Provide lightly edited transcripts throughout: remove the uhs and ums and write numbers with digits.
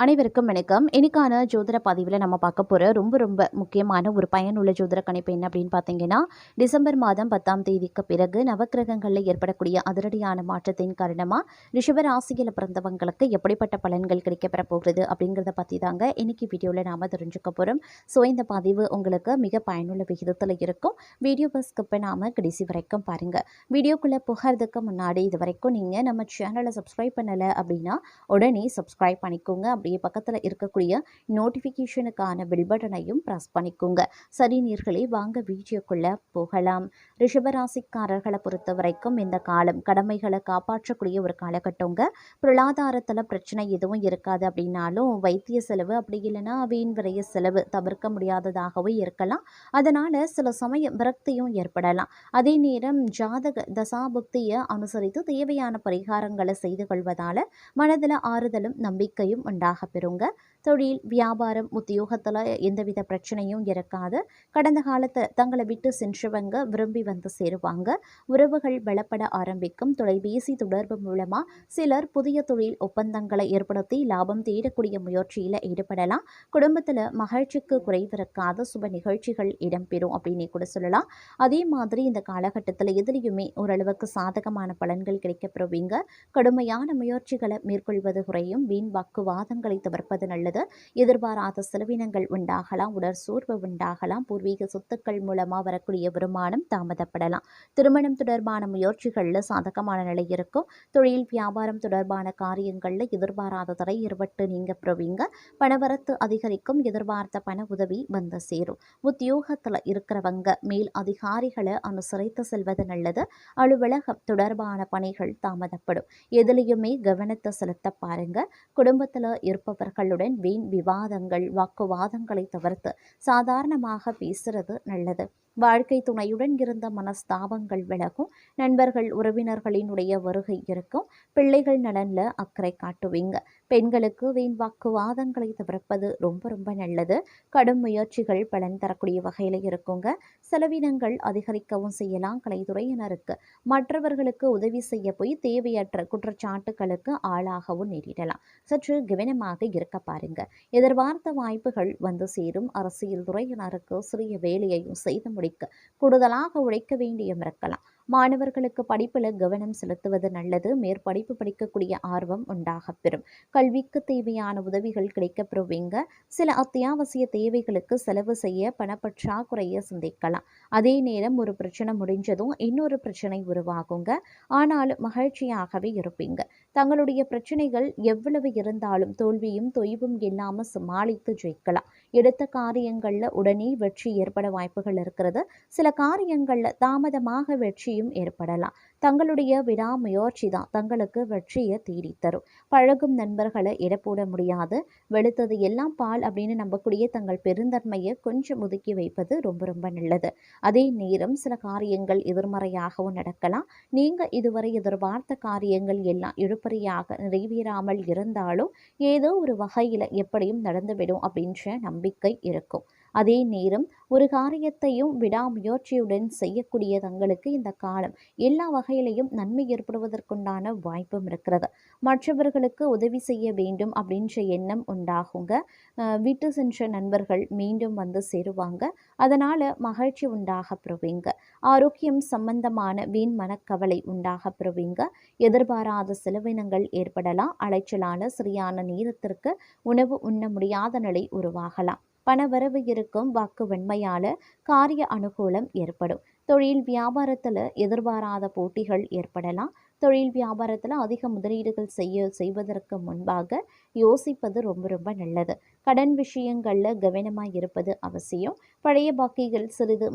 அனைவருக்கும் வணக்கம். இன்னைக்கான ஜோதிட பதிவில் நம்ம பார்க்க போகிற ரொம்ப முக்கியமான ஒரு பயனுள்ள ஜோதிட கணிப்பு என்ன அப்படின்னு பார்த்தீங்கன்னா, டிசம்பர் மாதம் 10ஆம் தேதிக்கு பிறகு நவக்கிரகங்களில் ஏற்படக்கூடிய அதிரடியான மாற்றத்தின் காரணமாக ரிஷபராசியில் பிறந்தவங்களுக்கு எப்படிப்பட்ட பலன்கள் கிடைக்கப்பெற போகிறது அப்படிங்கிறத பற்றி தாங்க இன்னைக்கு வீடியோவில் நாம் தெரிஞ்சுக்க போகிறோம். ஸோ இந்த பதிவு உங்களுக்கு மிக பயனுள்ள விகிதத்தில் இருக்கும். வீடியோ ஸ்கிப் பண்ணாமல் கடைசி வரைக்கும் பாருங்கள். வீடியோக்குள்ளே போகிறதுக்கு முன்னாடி இது வரைக்கும் நீங்கள் நம்ம சேனலை சப்ஸ்கிரைப் பண்ணலை அப்படின்னா உடனே சப்ஸ்கிரைப் பண்ணிக்கோங்க. அப்படியே பக்கத்தில் இருக்கக்கூடிய நோட்டிஃபிகேஷனுக்கான பெல் பட்டனையும் ப்ரெஸ் பண்ணிக்கோங்க. சரி நேயர்களே, வாங்க வீடியோக்குள்ள போகலாம். ரிஷபராசிக்காரர்களை பொறுத்த வரைக்கும் இந்த காலம் கடமைகளை காப்பாற்றக்கூடிய ஒரு காலகட்டங்க. பொருளாதாரத்தில் பிரச்சனை எதுவும் இருக்காது அப்படின்னாலும் வைத்திய செலவு அப்படி இல்லைன்னா வீண் விரைய செலவு தவிர்க்க முடியாததாகவே இருக்கலாம். அதனால் சில சமயம் விரக்தியும் ஏற்படலாம். அதே நேரம் ஜாதக தசாபுக்தியை அனுசரித்து தேவையான பரிகாரங்களை செய்து கொள்வதால் மனதில் ஆறுதலும் நம்பிக்கையும் உண்டாக பெறுங்க. தொழில் வியாபாரம் உத்தியோகத்தில் எந்தவித பிரச்சனையும் இருக்காது. கடந்த காலத்தை தங்களை விட்டு சென்றவங்க விரும்பி வந்து சேருவாங்க. உறவுகள் பலப்பட ஆரம்பிக்கும். தொலைபேசி தொடர்பு மூலமாக சிலர் புதிய தொழில் ஒப்பந்தங்களை ஏற்படுத்தி லாபம் தேடக்கூடிய முயற்சியில் ஈடுபடலாம். குடும்பத்தில் மகிழ்ச்சிக்கு குறைவிருக்காத சுப நிகழ்ச்சிகள் இடம்பெறும் அப்படின்னு கூட சொல்லலாம். அதே மாதிரி இந்த காலகட்டத்தில் எதிலையுமே ஓரளவுக்கு சாதகமான பலன்கள் கிடைக்கப்பெறுவீங்க. கடுமையான முயற்சிகளை மேற்கொள்வது குறையும். வீண் வாக்குவாதங்களை தவிர்ப்பது நல்லது. எதிர்பாராத செலவினங்கள் உண்டாகலாம். உடற் சோர்வு உண்டாகலாம். பூர்வீக சொத்துக்கள் மூலமாக வரக்கூடிய வருமானம் தாமதப்படலாம். திருமணம் தொடர்பான முயற்சிகளில் சாதகமான நிலை இருக்கும். தொழில் வியாபாரம் தொடர்பான காரியங்களில் எதிர்பாராத தடை ஏற்பட்டு நீங்க பெறுவீங்க. பணவரத்து அதிகரிக்கும். எதிர்பார்த்த பண உதவி வந்து சேரும். உத்தியோகத்தில் இருக்கிறவங்க மேல் அதிகாரிகளை அனுசரித்து செல்வது நல்லது. அலுவலகம் தொடர்பான பணிகள் தாமதப்படும். எதிலையுமே கவனத்தை செலுத்த பாருங்க. குடும்பத்தில் இருப்பவர்களுடன் வீண் விவாதங்கள் வாக்குவாதங்களை தவிர்த்து சாதாரணமாக பேசுறது நல்லது. வாழ்க்கை துணையுடன் இருந்த மனஸ்தாபங்கள் விலகும். நண்பர்கள் உறவினர்களினுடைய வருகை இருக்கும். பிள்ளைகள் நலன்ல அக்கறை காட்டுவீங்க. பெண்களுக்கு வீண் வாக்குவாதங்களை தவிர்ப்பது ரொம்ப நல்லது. கடும் முயற்சிகள் பலன் தரக்கூடிய வகையில் இருக்குங்க. செலவினங்கள் அதிகரிக்கவும் செய்யலாம். கலைத்துறையினருக்கு மற்றவர்களுக்கு உதவி செய்ய போய் தேவையற்ற குற்றச்சாட்டுகளுக்கு ஆளாகவும் நேரிடலாம். சற்று கவனமாக இருக்க பாருங்க. எதிர்பார்த்த வாய்ப்புகள் வந்து சேரும். அரசியல் துறையினருக்கு சிறிய வேலையையும் செய்து முடிக்க கூடுதலாக உழைக்க வேண்டியும் இருக்கலாம். மாணவர்களுக்கு படிப்பில் கவனம் செலுத்துவது நல்லது. மேற்படிப்பு படிக்கக்கூடிய ஆர்வம் உண்டாக பெறும். கல்விக்கு தேவையான உதவிகள் கிடைக்கப்பெறுவீங்க. சில அத்தியாவசிய தேவைகளுக்கு செலவு செய்ய பணப்பற்றாக்குறைய சிந்திக்கலாம். அதே நேரம் ஒரு பிரச்சனை முடிஞ்சதும் இன்னொரு பிரச்சனை உருவாகுங்க. ஆனாலும் மகிழ்ச்சியாகவே இருப்பீங்க. தங்களுடைய பிரச்சனைகள் எவ்வளவு இருந்தாலும் தோல்வியும் தொய்வும் இல்லாமல் சமாளித்து ஜெயிக்கலாம். எடுத்த காரியங்களில் உடனே வெற்றி ஏற்பட வாய்ப்புகள் இருக்கிறது. சில காரியங்களில் தாமதமாக வெற்றியும் ஏற்படலாம். தங்களுடைய விடாமுயற்சி தான் தங்களுக்கு வெற்றியை தேடித்தரும். பழகும் நண்பர்களை எடை முடியாது. வெளுத்தது எல்லாம் பால் அப்படின்னு நம்பக்கூடிய தங்கள் பெருந்தன்மையை கொஞ்சம் ஒதுக்கி வைப்பது ரொம்ப நல்லது. அதே நேரம் சில காரியங்கள் எதிர்மறையாகவும் நடக்கலாம். நீங்க இதுவரை எதிர்பார்த்த காரியங்கள் எல்லாம் இழுபறியாக நிறைவேறாமல் இருந்தாலும் ஏதோ ஒரு வகையில் எப்படியும் நடந்துவிடும் அப்படின்ற நம்பிக்கை இருக்கும். அதே நேரம் ஒரு காரியத்தையும் விடாமுயற்சியுடன் செய்யக்கூடிய தங்களுக்கு இந்த காலம் எல்லா வகையிலையும் நன்மை ஏற்படுவதற்குண்டான வாய்ப்பும் இருக்கிறது. மற்றவர்களுக்கு உதவி செய்ய வேண்டும் அப்படின்ற எண்ணம் உண்டாகுங்க. விட்டு சென்ற நண்பர்கள் மீண்டும் வந்து சேருவாங்க. அதனால் மகிழ்ச்சி உண்டாக பெறுவீங்க. ஆரோக்கியம் சம்பந்தமான வீண் மனக்கவலை உண்டாக பெறுவீங்க. எதிர்பாராத செலவினங்கள் ஏற்படலாம். அலைச்சலான சரியான நேரத்திற்கு உணவு உண்ண முடியாத நிலை உருவாகலாம். பணவரவு இருக்கும். வாக்கு வெண்மையால காரிய அனுகூலம் ஏற்படும். தொழில் வியாபாரத்தில் எதிர்பாராத போட்டிகள் ஏற்படலாம். தொழில் வியாபாரத்தில் அதிக முதலீடுகள் செய்வதற்கு முன்பாக யோசிப்பது ரொம்ப நல்லது. கடன் விஷயங்களில் கவனமாக இருப்பது அவசியம். பழைய பாக்கிகள் சிறிது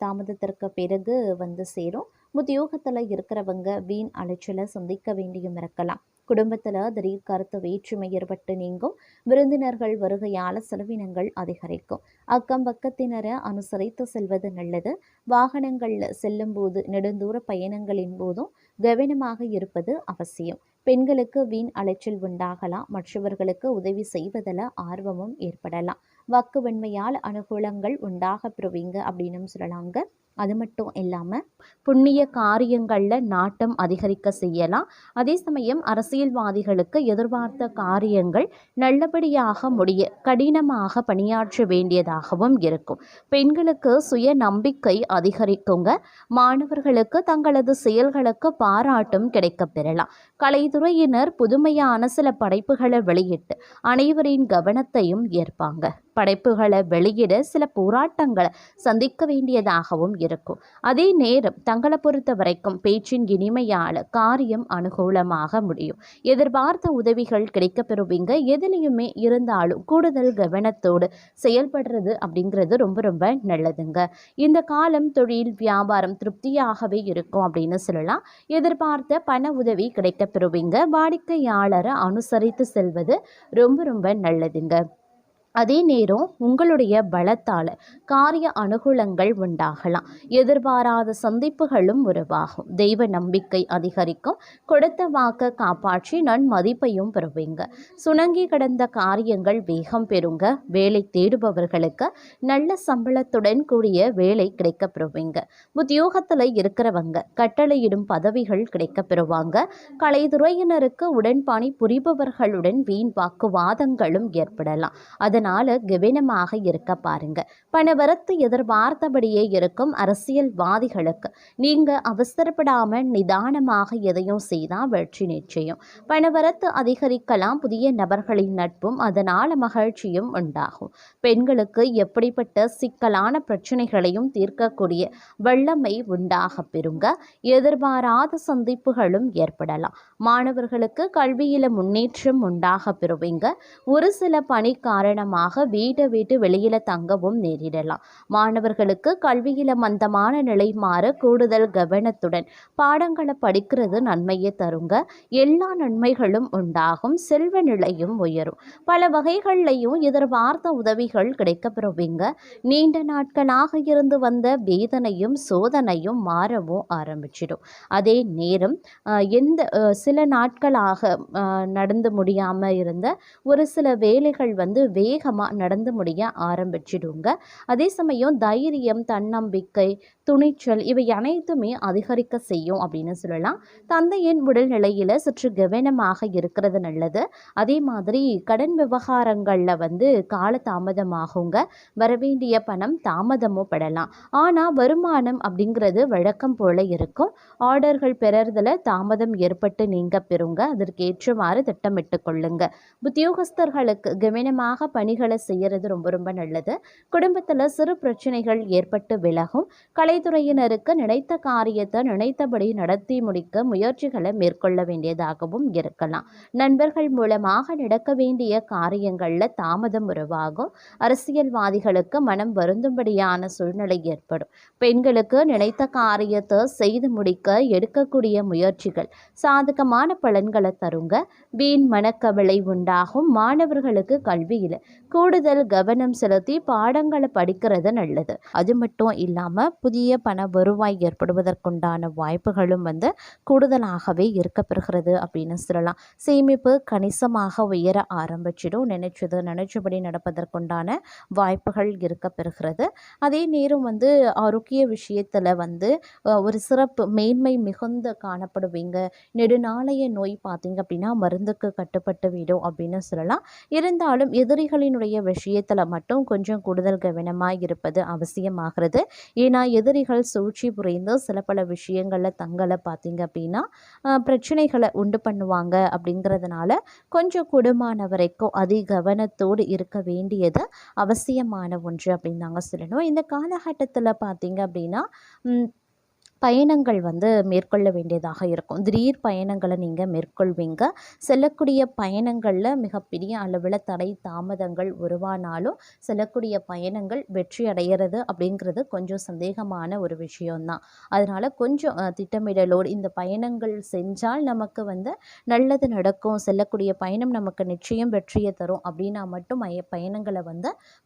தாமதத்திற்கு பிறகு வந்து சேரும். உத்தியோகத்தில் இருக்கிறவங்க வீண் அலைச்சலை சந்திக்க வேண்டியும் இருக்கலாம். குடும்பத்தில் திடீர் கருத்து வேற்றுமை ஏற்பட்டு நீங்கும். விருந்தினர்கள் வருகையால் செலவினங்கள் அதிகரிக்கும். அக்கம் பக்கத்தினரை அனுசரித்து செல்வது நல்லது. வாகனங்களில் செல்லும் போது நெடுந்தூர பயணங்களின் போதும் கவனமாக இருப்பது அவசியம். பெண்களுக்கு வீண் அலைச்சல் உண்டாகலாம். மற்றவர்களுக்கு உதவி செய்வதில் ஆர்வமும் ஏற்படலாம். வாக்கு வெண்மையால் அனுகூலங்கள் உண்டாக பெறுவீங்க அப்படின்னு சொல்லலாங்க. அது மட்டும் இல்லாமல் புண்ணிய காரியங்களில் நாட்டம் அதிகரிக்க செய்யலாம். அதே சமயம் அரசியல்வாதிகளுக்கு எதிர்பார்த்த காரியங்கள் நல்லபடியாக முடிய கடினமாக பணியாற்ற வேண்டியதாகவும் இருக்கும். பெண்களுக்கு சுய நம்பிக்கை அதிகரிக்குங்க. மாணவர்களுக்கு தங்களது செயல்களுக்கு பாராட்டும் கிடைக்கப் பெறலாம். கலைத்துறையினர் புதுமையான சில படைப்புகளை வெளியிட்டு அனைவரின் கவனத்தையும் ஏற்பாங்க. படைப்புகளை வெளியிட சில போராட்டங்களை சந்திக்க வேண்டியதாகவும் இருக்கும். அதே நேரம் தங்களை பொறுத்த வரைக்கும் பேச்சின் இனிமையால காரியம் அனுகூலமாக முடியும். எதிர்பார்த்த உதவிகள் கிடைக்க பெறுவீங்க. எதுலையுமே இருந்தாலும் கூடுதல் கவனத்தோடு செயல்படுறது அப்படிங்கிறது ரொம்ப ரொம்ப நல்லதுங்க. இந்த காலம் தொழில் வியாபாரம் திருப்தியாகவே இருக்கும் அப்படின்னு சொல்லலாம். எதிர்பார்த்த பண உதவி கிடைக்க பெறுவீங்க. வாடிக்கையாளரை அனுசரித்து செல்வது ரொம்ப ரொம்ப நல்லதுங்க. அதே நேரம் உங்களுடைய பலத்தால் காரிய அனுகூலங்கள் உண்டாகலாம். எதிர்பாராத சந்திப்புகளும் உருவாகும். தெய்வ நம்பிக்கை அதிகரிக்கும். கொடுத்த வாக்க காப்பாற்றி நன்மதிப்பையும் பெறுவீங்க. சுணங்கி கிடந்த காரியங்கள் வேகம் பெறுங்க. வேலை தேடுபவர்களுக்கு நல்ல சம்பளத்துடன் கூடிய வேலை கிடைக்க பெறுவீங்க. உத்தியோகத்தில் இருக்கிறவங்க கட்டளையிடும் பதவிகள் கிடைக்க பெறுவாங்க. கலைத்துறையினருக்கு உடன்பணி புரிபவர்களுடன் வீண் வாக்குவாதங்களும் ஏற்படலாம். அதனால கவனமாக இருக்க பாருங்க. பணவரத்து எதிர்பார்த்தபடியே இருக்கும். அரசியல்வாதிகளுக்கு நீங்க அவசரப்படாம நிதானமாக எதையும் செய்தால் வெற்றி நிச்சயம். பணவரத்து அதிகரிக்கலாம். புதிய நபர்களின் நட்பும் அதனால மகிழ்ச்சியும் உண்டாகும். பெண்களுக்கு எப்படிப்பட்ட சிக்கலான பிரச்சனைகளையும் தீர்க்கக்கூடிய வல்லமை உண்டாக பெறுங்க. எதிர்பாராத சந்திப்புகளும் ஏற்படலாம். மாணவர்களுக்கு கல்வியில முன்னேற்றம் உண்டாக பெறுவீங்க. ஒரு சில பணி காரணமாக வீட்டை விட்டு வெளியில தங்கவும் நேரிடலாம். மாணவர்களுக்கு கல்வியில மந்தமான நிலை மாற கூடுதல் கவனத்துடன் பாடங்களை படிக்கிறது நன்மையை தருங்க. எல்லா நன்மைகளும் உண்டாகும். செல்வ நிலையும் உயரும். பல வகைகள்லையும் எதிர்பார்த்த உதவிகள் கிடைக்க பெறுவீங்க. நீண்ட நாட்களாக இருந்து வந்த வேதனையும் சோதனையும் மாறவும் ஆரம்பிச்சிடும். அதே நேரம் சில நாட்களாக நடந்து முடியாம இருந்த ஒரு சில வேலைகள் வேகமாக நடந்து முடிய ஆரம்பிச்சிடுங்க. அதே சமயம் தைரியம், தன்னம்பிக்கை, துணிச்சல் இவை அனைத்துமே அதிகரிக்க செய்யும் அப்படின்னு சொல்லலாம். தந்தையின் உடல்நிலையில் சற்று கவனமாக இருக்கிறது நல்லது. அதே மாதிரி கடன் விவகாரங்களில் காலதாமதமாகுங்க. வரவேண்டிய பணம் தாமதமும் படலாம். ஆனால் வருமானம் அப்படிங்கிறது வழக்கம் போல இருக்கும். ஆர்டர்கள் பெறறதுல தாமதம் ஏற்பட்டு நீங்க பெறுங்க. அதற்கேற்றவாறு திட்டமிட்டு கொள்ளுங்க. உத்தியோகஸ்தர்களுக்கு கவனமாக பணிகளை செய்யறது ரொம்ப ரொம்ப நல்லது. குடும்பத்தில் சிறு பிரச்சனைகள் ஏற்பட்டு விலகும். கலைத்துறையினருக்கு நினைத்த காரியத்தை நினைத்தபடி நடத்தி முடிக்க முயற்சிகளை மேற்கொள்ள வேண்டியதாகவும் இருக்கலாம். நண்பர்கள் மூலமாக நடக்க வேண்டிய காரியங்களில் தாமதம் உருவாகும். அரசியல்வாதிகளுக்கு மனம் வருந்தும்படியான சூழ்நிலை ஏற்படும். பெண்களுக்கு நினைத்த காரியத்தை செய்து முடிக்க எடுக்கக்கூடிய முயற்சிகள் சாதகமான பலன்களை தருங்க. வீண் மனக்கவலை உண்டாகும். மாணவர்களுக்கு கல்வியில் கூடுதல் கவனம் செலுத்தி பாடங்களை படிக்கிறது நல்லது. அது மட்டும் இல்லாமல் புதிய பண வருவாய் ஏற்படுவதற்குண்டான வாய்ப்புகளும் கூடுதலாகவே இருக்கப்பெறுகிறது அப்படின்னு சொல்லலாம். சேமிப்பு கணிசமாக உயர ஆரம்பிச்சிடும். நினைச்சபடி நடப்பதற்குண்டான வாய்ப்புகள் இருக்கப்பெறுகிறது. அதே நேரம் ஆரோக்கிய விஷயத்தில் ஒரு சிறப்பு மேன்மை மிகுந்த காணப்படுவீங்க. நெடுநாளைய நோய் பார்த்தீங்க அப்படின்னா மருந்துக்கு கட்டுப்பட்டு விடும் அப்படின்னு சொல்லலாம். இருந்தாலும் எதிரிகளினுடைய விஷயத்தில் மட்டும் கொஞ்சம் கூடுதல் கவனமாக இருப்பது அவசியமாகிறது. ஏன்னா எதிரிகள் சூழ்ச்சி புரிந்து சில பல விஷயங்களில் தங்களை பார்த்தீங்க அப்படின்னா பிரச்சனைகளை உண்டு பண்ணுவாங்க. அப்படிங்கிறதுனால கொஞ்சம் கூடுமான வரைக்கும் அதிக கவனத்தோடு இருக்க வேண்டியது அவசியமான ஒன்று அப்படின்னு நாங்கள் சொல்லணும். இந்த காலகட்டத்தில் பார்த்தீங்க அப்படின்னா பயணங்கள் மேற்கொள்ள வேண்டியதாக இருக்கும். திடீர் பயணங்களை நீங்கள் மேற்கொள்வீங்க. செல்லக்கூடிய பயணங்களில் மிகப்பெரிய அளவில் தடை தாமதங்கள் உருவானாலும் செல்லக்கூடிய பயணங்கள் வெற்றி அடைகிறது அப்படிங்கிறது கொஞ்சம் சந்தேகமான ஒரு விஷயம்தான். அதனால் கொஞ்சம் திட்டமிடலோடு இந்த பயணங்கள் செஞ்சால் நமக்கு நல்லது நடக்கும், செல்லக்கூடிய பயணம் நமக்கு நிச்சயம் வெற்றியை தரும் அப்படின்னா மட்டும் பயணங்களை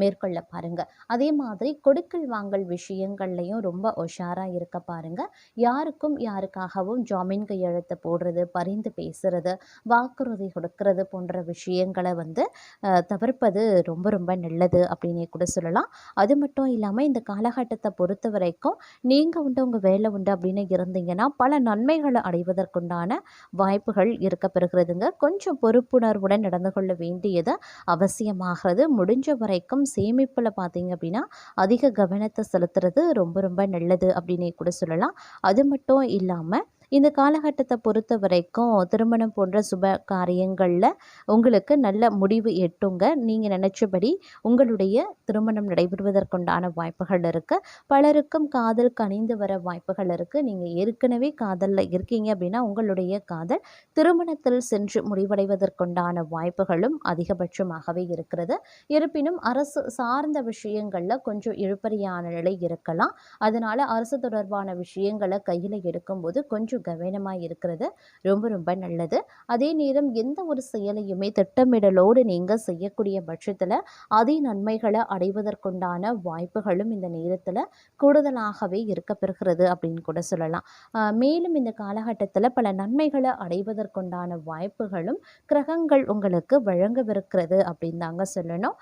மேற்கொள்ள பாருங்கள். அதே மாதிரி கொடுக்கல் வாங்கல் விஷயங்கள்லையும் ரொம்ப உஷாராக இருக்க பாருங்கள். இருக்காதுங்க. யாருக்காகவும் ஜாமீன் கையெழுத்து போடுறது, பரிந்து பேசுறது, வாக்குறுதி கொடுக்கறது போன்ற விஷயங்கள வந்து தவிர்ப்பது ரொம்ப ரொம்ப நல்லது அப்படின்னே கூட சொல்லலாம். அது மட்டும் இல்லாம இந்த காலகட்டத்த பொறுத்தவரைக்கும், நீங்க உண்டு உங்க வேலை உண்டு அப்படின்னு இருந்தீங்கன்னா, பல நன்மைகள அடைவதற்குண்டான வாய்ப்புகள் இருக்க பெறுகிறதுங்க. கொஞ்சம் பொறுப்புணர்வுடன் நடந்து கொள்ள வேண்டியது அவசியமாகிறது. முடிஞ்ச வரைக்கும் சேமிப்புல பார்த்தீங்க அப்படின்னா, அதிக கவனத்த செலுத்துறது ரொம்ப ரொம்ப நல்லது அப்படின்னே கூட சொல்லலாம். அது மட்டும் இல்லாம, இந்த காலகட்டத்த பொறுத்தவரைக்கும் திருமணம் போன்ற சுப காரியங்கள்ல உங்களுக்கு நல்ல முடிவு எட்டுங்க. நீங்க நினைச்சபடி உங்களுடைய திருமணம் நடைபெறுவதற்குண்டான வாய்ப்புகள் இருக்கு. பலருக்கும் காதல் கனிந்து வர வாய்ப்புகள் இருக்கு. நீங்க ஏற்கனவே காதல்ல இருக்கீங்க அப்படின்னா, உங்களுடைய காதல் திருமணத்தில் சென்று முடிவடைவதற்குண்டான வாய்ப்புகளும் அதிகபட்சமாகவே இருக்கிறது. இருப்பினும் அரசு சார்ந்த விஷயங்கள்ல கொஞ்சம் இழுபறியான நிலை இருக்கலாம். அதனால அரசு தொடர்பான விஷயங்கள கையில எடுக்கும்போது கொஞ்சம் கவனமா இருக்கிறது ரொம்ப ரொம்ப நல்லது. அதே நேரம் எந்த ஒரு செயலையுமே திட்டமிடலோடு நீங்க செய்யக்கூடிய பட்சத்துல நன்மைகள அடைவதற்குண்டான வாய்ப்புகளும் இந்த நேரத்துல கூடுதலாகவே இருக்கப்பெறுகிறது அப்படின்னு கூட சொல்லலாம். மேலும் இந்த காலகட்டத்துல பல நன்மைகள அடைவதற்குண்டான வாய்ப்புகளும் கிரகங்கள் உங்களுக்கு வழங்கவிருக்கிறது அப்படின்னு தாங்க சொல்லணும்.